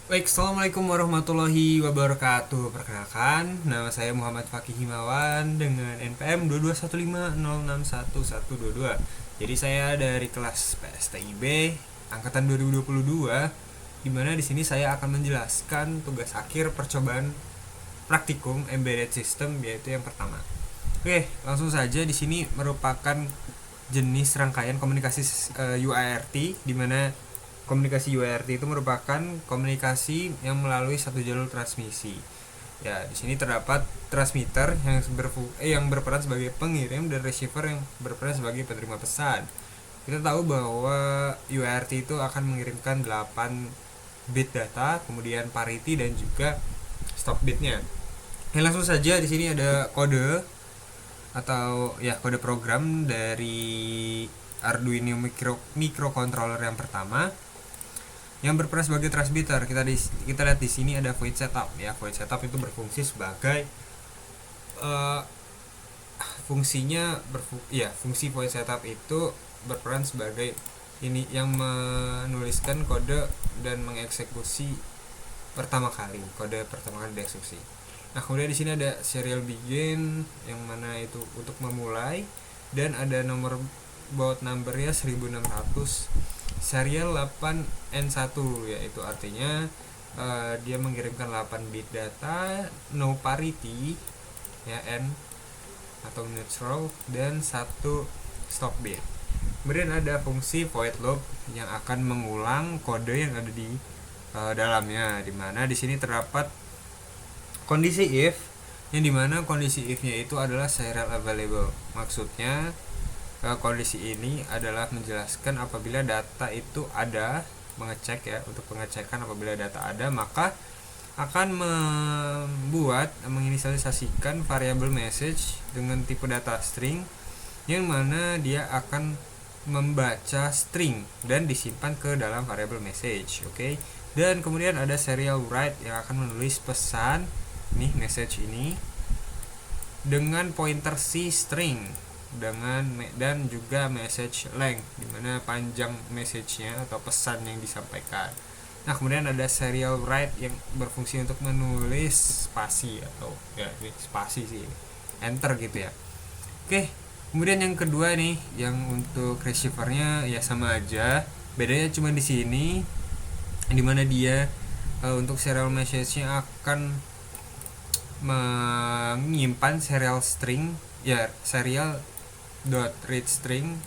Baik, assalamualaikum warahmatullahi wabarakatuh. Perkenalkan, nama saya Muhammad Fakih Himawan dengan NPM 2215061122. Jadi saya dari kelas PSTIB angkatan 2022, di mana di sini saya akan menjelaskan tugas akhir percobaan praktikum embedded system, yaitu yang pertama. Oke, langsung saja. Di sini merupakan jenis rangkaian komunikasi UART, di mana komunikasi UART itu merupakan komunikasi yang melalui satu jalur transmisi. Ya, di sini terdapat transmitter yang berperan sebagai pengirim dan receiver yang berperan sebagai penerima pesan. Kita tahu bahwa UART itu akan mengirimkan 8 bit data, kemudian parity dan juga stop bitnya. Ya, langsung saja. Di sini ada kode atau ya kode program dari Arduino microcontroller yang pertama yang berperan sebagai transmitter. Kita lihat di sini ada void setup. Ya, void setup itu berfungsi sebagai uh, fungsi void setup itu berperan sebagai ini yang menuliskan kode dan mengeksekusi kode pertama kali dieksekusi. Nah, kemudian di sini ada serial begin yang mana itu untuk memulai, dan ada nomor baud numbernya 1600 serial 8N1, yaitu artinya dia mengirimkan 8 bit data, no parity ya, N atau neutral, dan satu stop bit. Kemudian ada fungsi void loop yang akan mengulang kode yang ada di dalamnya, dimana di sini terdapat kondisi if, yang dimana kondisi if-nya itu adalah serial available. Maksudnya kondisi ini adalah menjelaskan apabila data itu ada, mengecek ya, untuk pengecekan apabila data ada, maka akan menginisialisasikan variabel message dengan tipe data string, yang mana dia akan membaca string dan disimpan ke dalam variabel message. Oke. Dan kemudian ada serial write yang akan menulis pesan nih, message ini dengan pointer C string dan juga message length, dimana panjang message-nya atau pesan yang disampaikan. Nah, kemudian ada serial write yang berfungsi untuk menulis spasi, atau ya spasi sih, enter gitu ya. Oke, kemudian yang kedua nih, yang untuk receiver-nya ya sama aja, bedanya cuma di sini, dimana dia untuk serial message-nya akan menyimpan serial string, ya serial dot read string,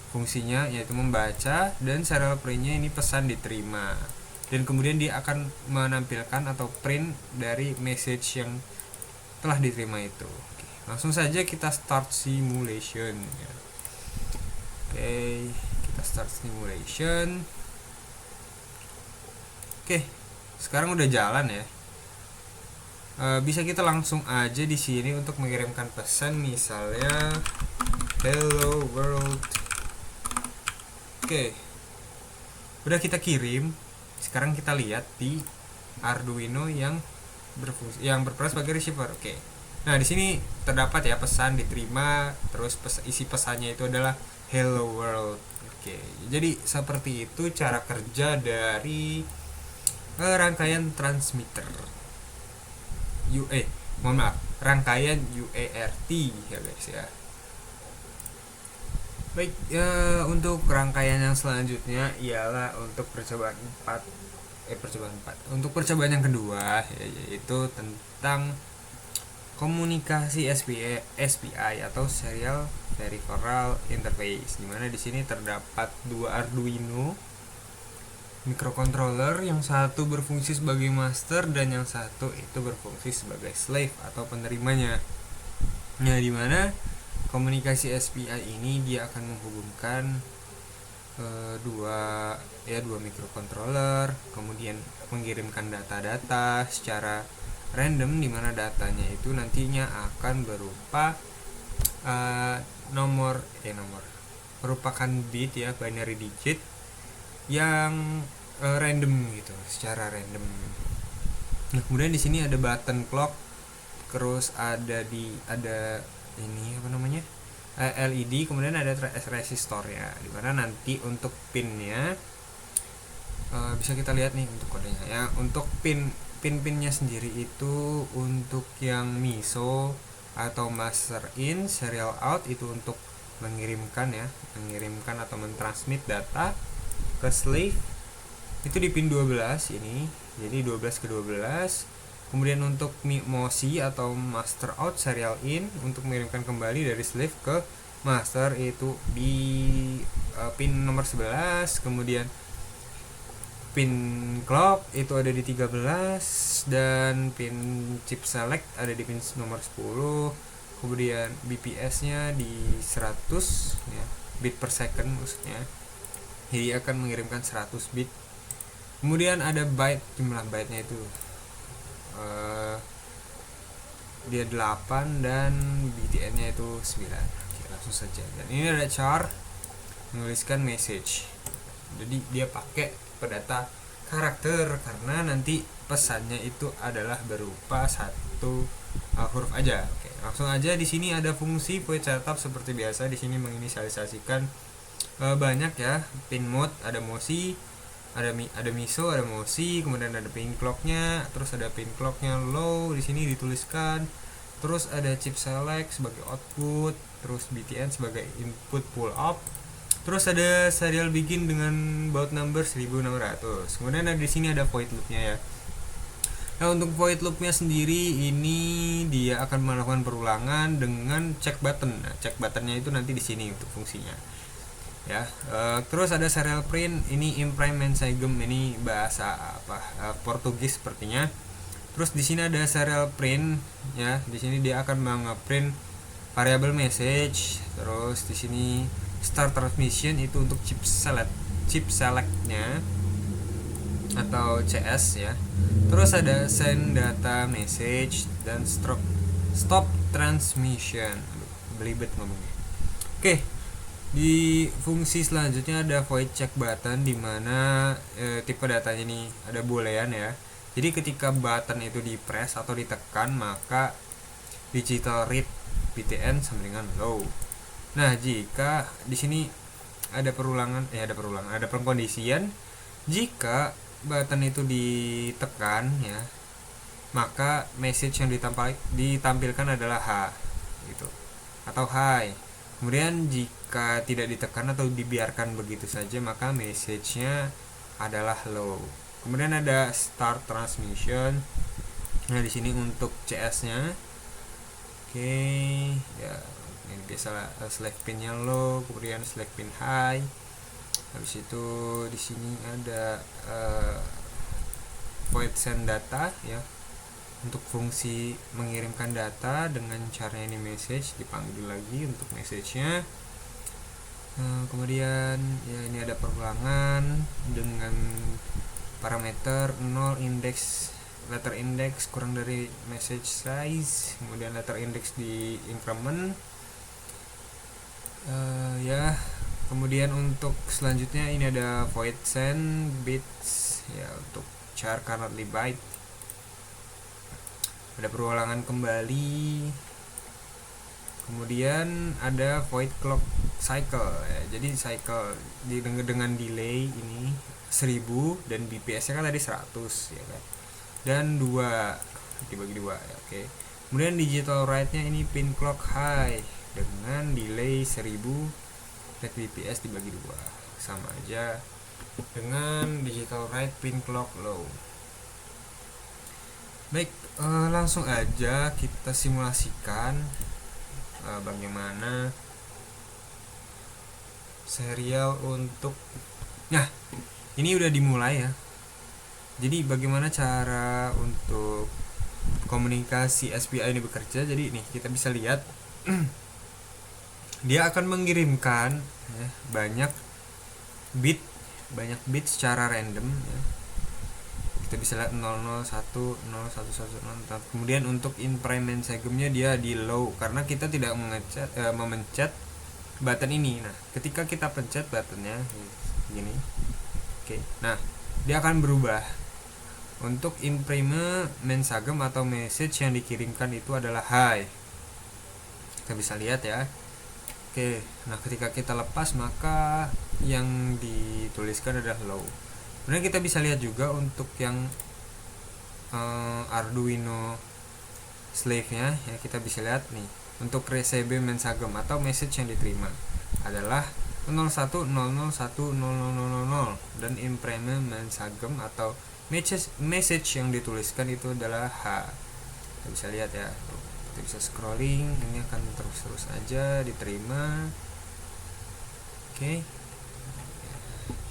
fungsinya yaitu membaca, dan serial print-nya ini pesan diterima, dan kemudian dia akan menampilkan atau print dari message yang telah diterima itu. Oke, langsung saja kita start simulation ya. Oke, kita start simulation. Oke, sekarang udah jalan ya. Bisa kita langsung aja di sini untuk mengirimkan pesan, misalnya hello world. Oke, udah kita kirim. Sekarang kita lihat di Arduino yang berperan sebagai receiver. Oke, nah di sini terdapat ya pesan diterima, terus isi pesannya itu adalah hello world. Oke, jadi seperti itu cara kerja dari rangkaian transmitter rangkaian UART ya guys ya. Baik, ya, untuk rangkaian yang selanjutnya ialah untuk percobaan 4. Untuk percobaan yang kedua yaitu tentang komunikasi SPI atau Serial Peripheral Interface, dimana di sini terdapat dua Arduino microcontroller, yang satu berfungsi sebagai master dan yang satu itu berfungsi sebagai slave atau penerimanya. Nah, dimana komunikasi SPI ini dia akan menghubungkan dua microcontroller, kemudian mengirimkan data-data secara random, dimana datanya itu nantinya akan berupa nomor merupakan bit ya, binary digit yang random gitu, secara random. Nah, kemudian di sini ada button clock, terus ada ini apa namanya, LED, kemudian ada resistor ya, dimana nanti untuk pinnya bisa kita lihat nih untuk kodenya ya. Untuk pinnya sendiri itu untuk yang MISO atau master in, serial out itu untuk mengirimkan ya, mengirimkan atau mentransmit data ke slave itu di pin 12 ini. Jadi 12 ke 12. Kemudian untuk MOSI atau master out serial in untuk mengirimkan kembali dari slave ke master itu di pin nomor 11. Kemudian pin clock itu ada di 13 dan pin chip select ada di pin nomor 10. Kemudian BPS nya di 100 ya, bit per second maksudnya, jadi akan mengirimkan 100 bit. Kemudian ada byte, jumlah byte nya itu dia 8 dan BTN nya itu 9. Oke, langsung saja. Dan ini ada char menuliskan message, jadi dia pakai data karakter karena nanti pesannya itu adalah berupa satu huruf aja. Oke, langsung aja. Di sini ada fungsi void setup seperti biasa. Di sini menginisialisasikan banyak ya, pin mode, ada MOSI, ada MISO, ada MOSI, kemudian ada pin clocknya, terus ada pin clocknya low di sini dituliskan, terus ada chip select sebagai output, terus BTN sebagai input pull up, terus ada serial begin dengan baud number 1600. Kemudian di sini ada void loopnya ya. Nah, untuk void loopnya sendiri ini dia akan melakukan perulangan dengan check button. Nah, check buttonnya itu nanti di sini untuk fungsinya ya. Terus ada serial print, ini imprime mensagem, ini bahasa apa, Portugis sepertinya. Terus di sini ada serial print ya. Di sini dia akan mengeprint variable message. Terus di sini start transmission itu untuk chip selectnya atau CS ya. Terus ada send data message dan stop transmission. Belibet ngomongnya. Oke. Di fungsi selanjutnya ada void check button, di mana tipe datanya ini ada boolean ya. Jadi ketika button itu di press atau ditekan, maka digital read BTN sama dengan low. Nah, jika di sini ada pengkondisian, jika button itu ditekan ya, maka message yang ditampilkan adalah H gitu atau high. Kemudian jika tidak ditekan atau dibiarkan begitu saja, maka message-nya adalah low. Kemudian ada start transmission. Nah, di sini untuk CS-nya. Oke, ya ini biasa select pin-nya low, kemudian select pin high. Habis itu di sini ada void send data ya. Untuk fungsi mengirimkan data dengan cara ini message dipanggil lagi untuk message-nya. Kemudian ya ini ada perulangan dengan parameter 0 letter index kurang dari message size, kemudian letter index di increment ya. Kemudian untuk selanjutnya ini ada void send bits ya untuk char currently byte. Ada perulangan kembali. Kemudian ada void clock cycle ya. Jadi cycle dengan delay ini 1000 dan BPS nya kan tadi 100 ya kan. Dan 2 dibagi 2 ya, oke. Kemudian digital write nya ini pin clock high dengan delay 1000 dan BPS dibagi 2, sama aja dengan digital write pin clock low. Baik, langsung aja kita simulasikan bagaimana serial untuk, nah ini udah dimulai ya. Jadi bagaimana cara untuk komunikasi SPI ini bekerja. Jadi nih kita bisa lihat dia akan mengirimkan ya, banyak bit secara random ya. Kita bisa lihat 001, 0110. Kemudian untuk in prime mensagemnya dia di low karena kita tidak memencet button ini. Nah, ketika kita pencet buttonnya gini, oke. Nah, dia akan berubah. Untuk in prime mensagem atau message yang dikirimkan itu adalah high. Kita bisa lihat ya. Oke. Nah, ketika kita lepas maka yang dituliskan adalah low. Kemudian kita bisa lihat juga untuk yang Arduino slave-nya ya, kita bisa lihat nih untuk receive mensagem atau message yang diterima adalah 01001000 dan imprime mensagem atau message yang dituliskan itu adalah H. Kita bisa lihat ya, kita bisa scrolling, ini akan terus aja diterima. Oke.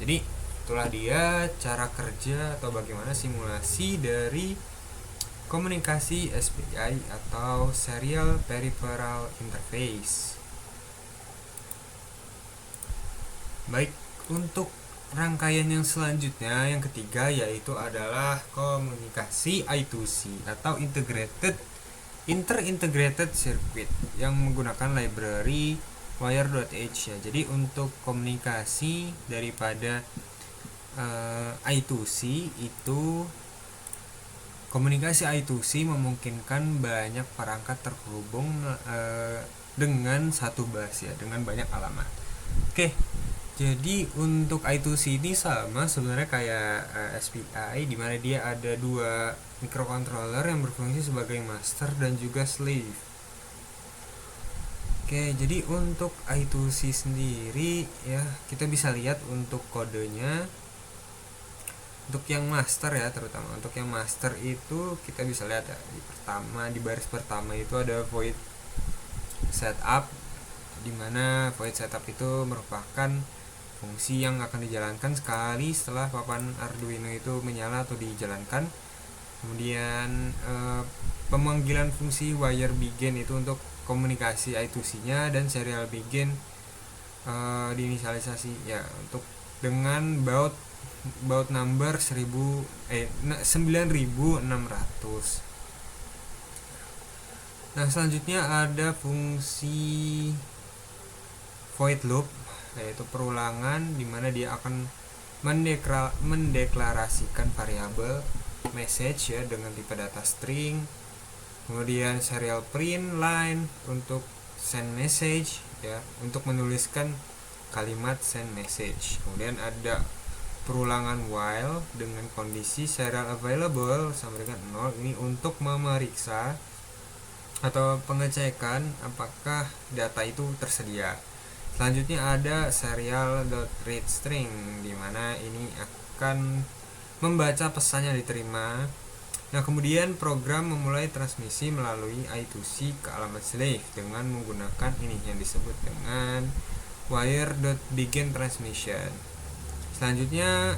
Jadi itulah dia cara kerja atau bagaimana simulasi dari komunikasi SPI atau Serial Peripheral Interface. Baik, untuk rangkaian yang selanjutnya yang ketiga yaitu adalah komunikasi I2C atau Inter-Integrated Circuit yang menggunakan library wire.h ya. Jadi untuk komunikasi daripada I2C itu, komunikasi I2C memungkinkan banyak perangkat terhubung dengan satu bus ya, dengan banyak alamat. Oke, jadi untuk I2C ini sama sebenarnya kayak SPI, di mana dia ada dua microcontroller yang berfungsi sebagai master dan juga slave. Oke, jadi untuk I2C sendiri ya, kita bisa lihat untuk kodenya. Untuk yang master ya, terutama untuk yang master itu kita bisa lihat ya, di baris pertama itu ada void setup, dimana void setup itu merupakan fungsi yang akan dijalankan sekali setelah papan Arduino itu menyala atau dijalankan. Kemudian pemanggilan fungsi wire begin itu untuk komunikasi I2C-nya, dan serial begin diinisialisasi ya untuk dengan baud number 9600. Nah, selanjutnya ada fungsi void loop, yaitu perulangan di mana dia akan mendeklarasikan variabel message ya dengan tipe data string. Kemudian serial print line untuk send message ya, untuk menuliskan kalimat send message. Kemudian ada perulangan while dengan kondisi serial available sama dengan 0, ini untuk memeriksa atau pengecekan apakah data itu tersedia. Selanjutnya ada serial.readString, di mana ini akan membaca pesan yang diterima. Nah, kemudian program memulai transmisi melalui I2C ke alamat slave dengan menggunakan ini yang disebut dengan wire.begin transmission. Selanjutnya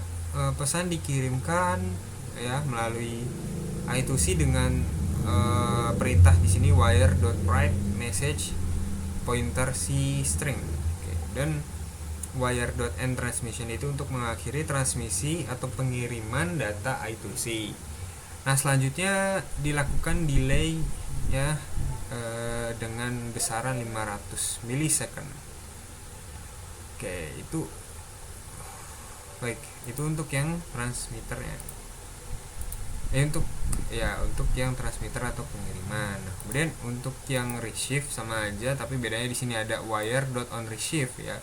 pesan dikirimkan ya melalui I2C dengan perintah di sini wire.write message pointer C string. Oke. Dan wire.end transmission itu untuk mengakhiri transmisi atau pengiriman data I2C. Nah, selanjutnya dilakukan delay ya dengan besaran 500 millisecond. Oke, itu baik, itu untuk yang transmitternya. Untuk yang transmitter atau pengiriman. Nah, kemudian untuk yang receive sama aja, tapi bedanya di sini ada wire.onReceive ya.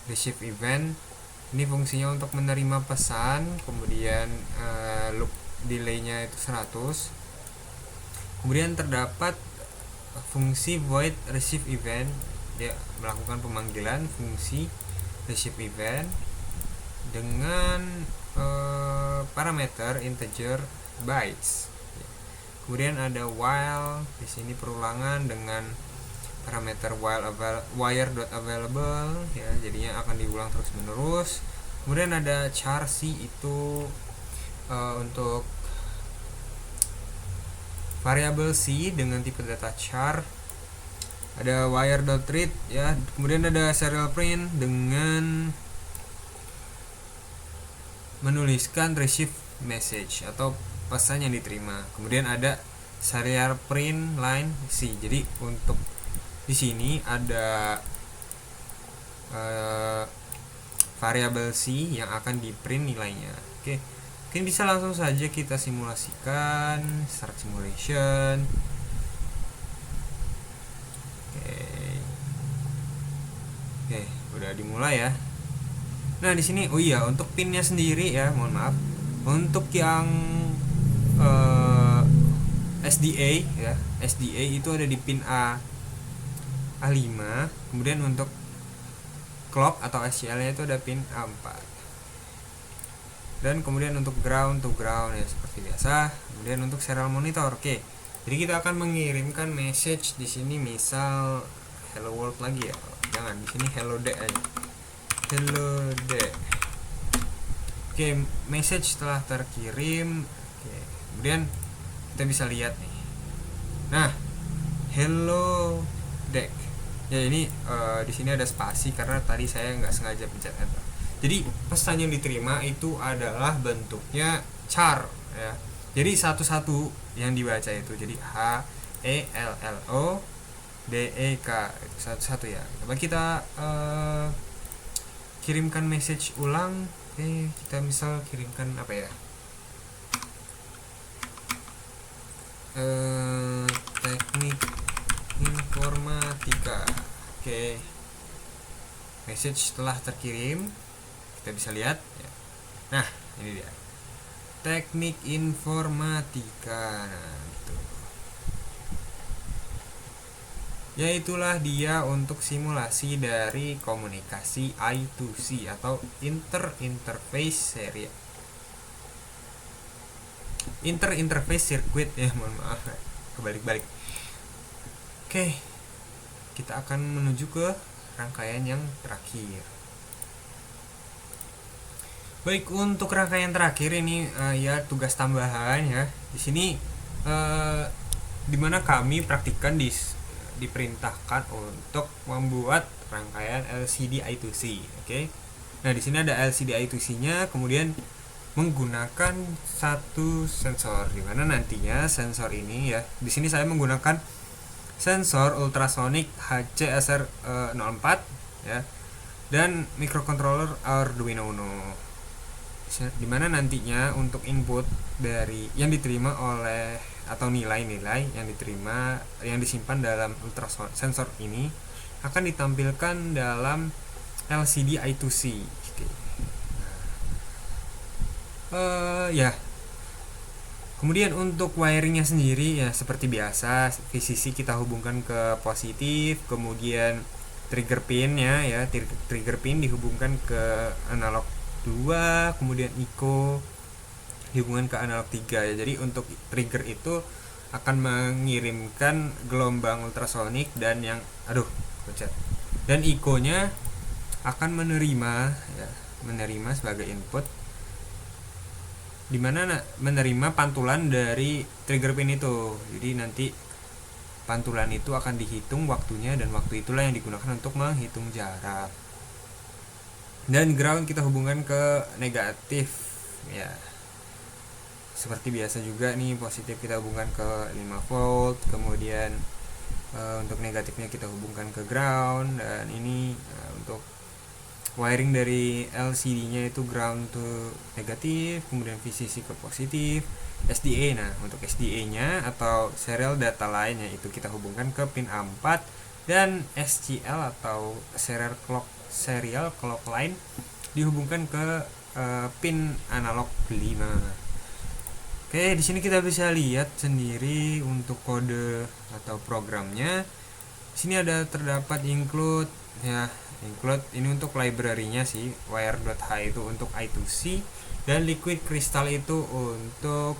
Receive event ini fungsinya untuk menerima pesan, kemudian loop delay-nya itu 100. Kemudian terdapat fungsi void receive event, dia melakukan pemanggilan fungsi receive event dengan parameter integer bytes. Kemudian ada while, di sini perulangan dengan parameter while wire.available ya, jadinya akan diulang terus menerus. Kemudian ada char C itu untuk variabel C dengan tipe data char. Ada wire.read ya, kemudian ada serial print dengan menuliskan receive message atau pesan yang diterima. Kemudian ada serial print line C. Jadi untuk di sini ada variabel C yang akan di print nilainya. Oke. Mungkin bisa langsung saja kita simulasikan, start simulation. Oke, udah dimulai ya. Nah di sini untuk pinnya sendiri ya, mohon maaf, untuk yang SDA ya, SDA itu ada di pin A5, kemudian untuk clock atau SCL nya itu ada pin A4, dan kemudian untuk ground to ground ya seperti biasa. Kemudian untuk serial monitor, oke, jadi kita akan mengirimkan message di sini, misal hello world lagi ya, jangan, di sini hello day aja, hello day. Oke, message telah terkirim. Oke, kemudian kita bisa lihat nih, nah hello deck ya, ini di sini ada spasi karena tadi saya nggak sengaja pencet enter. Jadi pesan yang diterima itu adalah bentuknya char ya, jadi satu-satu yang dibaca itu, jadi HELLODEK itu satu-satu ya. Coba kita kirimkan message ulang. Oke, kita misal kirimkan apa ya, teknik informatika. Oke, message telah terkirim, kita bisa lihat ya. Nah ini dia, teknik informatika. Nah gitu ya, itulah dia untuk simulasi dari komunikasi I2C atau interface serial, interface circuit ya, mohon maaf kebalik-balik. Oke, kita akan menuju ke rangkaian yang terakhir. Baik, untuk rangkaian terakhir ini ya tugas tambahan ya di sini, dimana kami praktikan diperintahkan untuk membuat rangkaian LCD I2C. Oke, nah di sini ada LCD I2C-nya, kemudian menggunakan satu sensor, dimana nantinya sensor ini ya, di sini saya menggunakan sensor ultrasonic HCSR04 ya, dan microcontroller Arduino Uno, dimana nantinya untuk input dari yang diterima oleh atau nilai-nilai yang diterima yang disimpan dalam ultrasound sensor ini akan ditampilkan dalam LCD I2C. Oke. Ya. Kemudian untuk wiringnya sendiri ya seperti biasa, VCC kita hubungkan ke positif, kemudian trigger pinnya ya, trigger pin dihubungkan ke analog 2, kemudian ICO dihubungkan ke analog 3 ya. Jadi untuk trigger itu akan mengirimkan gelombang ultrasonik, dan yang dan ICO-nya akan menerima sebagai input, dimana menerima pantulan dari trigger pin itu. Jadi nanti pantulan itu akan dihitung waktunya, dan waktu itulah yang digunakan untuk menghitung jarak. Dan ground kita hubungkan ke negatif ya, seperti biasa juga nih. Positif kita hubungkan ke 5 volt, kemudian untuk negatifnya kita hubungkan ke ground, dan ini untuk wiring dari LCD nya itu ground to negatif, kemudian VCC ke positif, SDA. Nah untuk SDA nya atau serial data line nya itu kita hubungkan ke pin A4, dan SCL atau serial clock line dihubungkan ke pin analog 5. Oke, di sini kita bisa lihat sendiri untuk kode atau programnya. Di sini ada terdapat include ya, include ini untuk library-nya sih, wire.h itu untuk I2C, dan liquid crystal itu untuk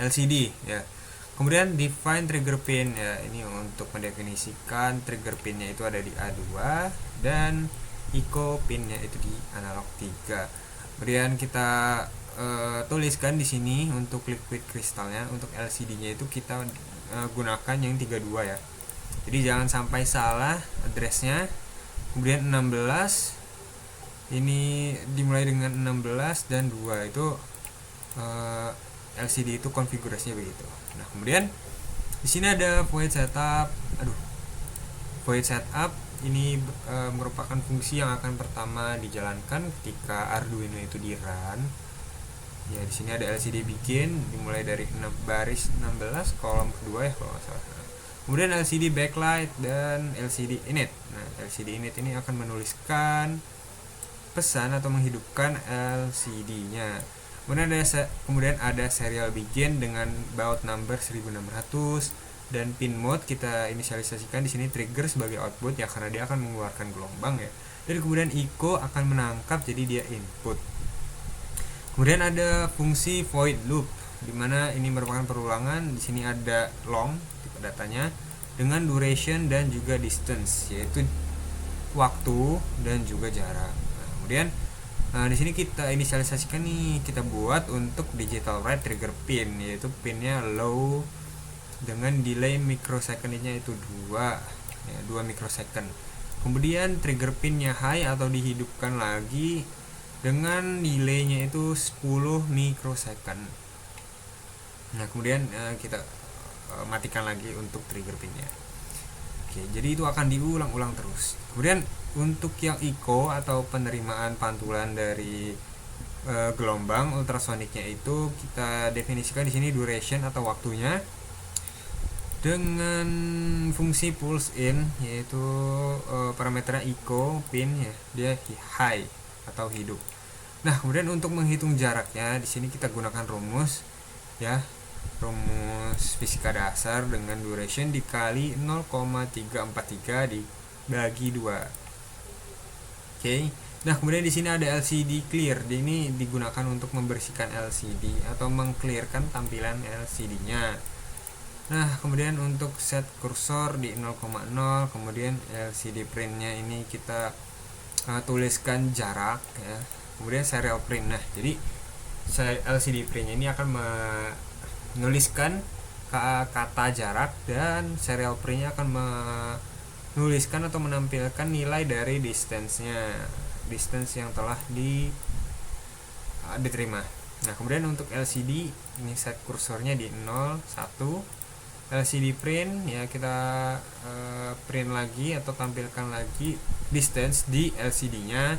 LCD ya. Kemudian define trigger pin ya, ini untuk mendefinisikan trigger pinnya itu ada di A2, dan ICO pinnya itu di analog 3. Kemudian kita tuliskan di sini untuk liquid kristalnya, untuk LCD-nya itu kita gunakan yang 32 ya. Jadi jangan sampai salah addressnya. Kemudian 16 ini dimulai dengan 16 dan 2 itu LCD itu konfigurasinya begitu. Nah, kemudian di sini ada void setup. Void setup ini merupakan fungsi yang akan pertama dijalankan ketika Arduino itu di run. Ya, di sini ada LCD bikin dimulai dari baris 16 kolom kedua ya kalau nggak salah. Kemudian LCD backlight dan LCD init. Nah, LCD init ini akan menuliskan pesan atau menghidupkan LCD-nya. Kemudian ada serial begin dengan baud number 1600, dan pin mode kita inisialisasikan di sini trigger sebagai output ya, karena dia akan mengeluarkan gelombang ya. Dan kemudian echo akan menangkap, jadi dia input. Kemudian ada fungsi void loop, dimana ini merupakan perulangan. Di sini ada long tipe datanya dengan duration dan juga distance, yaitu waktu dan juga jarak. Kemudian di sini kita inisialisasikan nih, kita buat untuk digital write trigger pin, yaitu pinnya low dengan delay microsecond-nya itu 2 mikrosecond. Kemudian trigger pinnya high atau dihidupkan lagi dengan delaynya itu 10 mikrosecond. Nah kemudian kita matikan lagi untuk trigger pinnya. Oke, jadi itu akan diulang-ulang terus. Kemudian untuk yang echo atau penerimaan pantulan dari gelombang ultrasoniknya itu kita definisikan di sini duration atau waktunya dengan fungsi pulse in, yaitu parameternya echo pin ya, dia high atau hidup. Nah kemudian untuk menghitung jaraknya di sini kita gunakan rumus ya, rumus fisika dasar dengan duration dikali 0,343 dibagi 2. Oke. Nah kemudian di sini ada LCD clear. Ini digunakan untuk membersihkan LCD atau mengclearkan tampilan LCD-nya. Nah kemudian untuk set kursor di 0,0, kemudian LCD print-nya ini kita tuliskan jarak ya. Kemudian serial print. Nah jadi LCD print-nya ini akan menuliskan kata jarak, dan serial print-nya akan menuliskan atau menampilkan nilai dari distance yang telah diterima. Nah kemudian untuk LCD ini set kursornya di 0, 1. LCD print ya, kita print lagi atau tampilkan lagi distance di LCD-nya,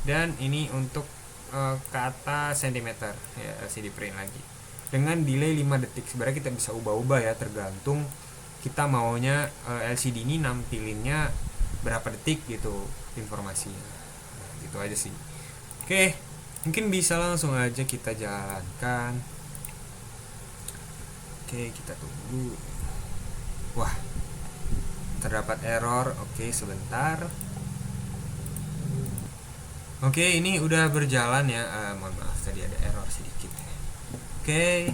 dan ini untuk kata cm ya, LCD print lagi dengan delay 5 detik. Sebenarnya kita bisa ubah-ubah ya, tergantung kita maunya LCD ini nampilinnya berapa detik gitu informasinya. Nah, gitu aja sih. Oke, mungkin bisa langsung aja kita jalankan. Oke, kita tunggu. Wah, terdapat error. Oke, sebentar. Oke, ini udah berjalan ya. Mohon maaf tadi ada error sedikit. Oke.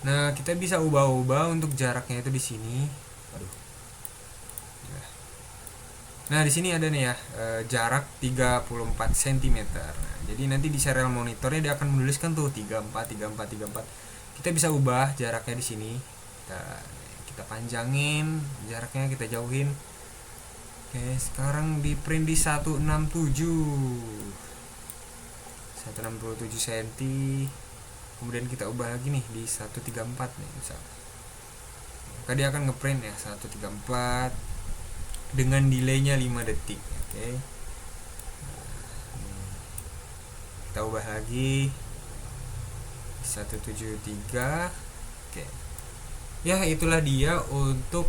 Nah, kita bisa ubah-ubah untuk jaraknya itu di sini. Aduh. Nah, di sini ada nih ya, jarak 34 cm. Nah, jadi nanti di serial monitornya dia akan menuliskan tuh 34. Kita bisa ubah jaraknya di sini. Kita panjangin jaraknya, kita jauhin. Oke, sekarang di print di 167 cm. Kemudian kita ubah lagi nih di 134 nih misalnya. Maka dia akan ngeprint ya 134 dengan delaynya 5 detik. Oke. Kita ubah lagi 173. Oke. Ya, itulah dia untuk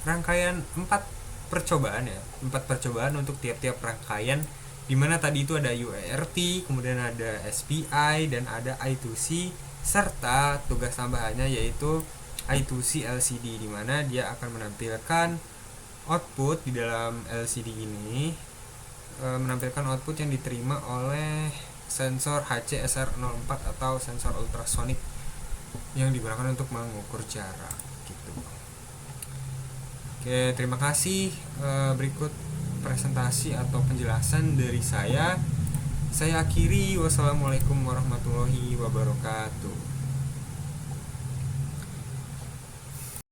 rangkaian 4 percobaan ya. 4 percobaan untuk tiap-tiap rangkaian, dimana tadi itu ada UART, kemudian ada SPI, dan ada I2C, serta tugas tambahannya yaitu I2C LCD, dimana dia akan menampilkan output di dalam LCD ini, menampilkan output yang diterima oleh sensor HC-SR04 atau sensor ultrasonik yang digunakan untuk mengukur jarak gitu. Oke, terima kasih. Berikut presentasi atau penjelasan dari saya akhiri. Wassalamualaikum warahmatullahi wabarakatuh.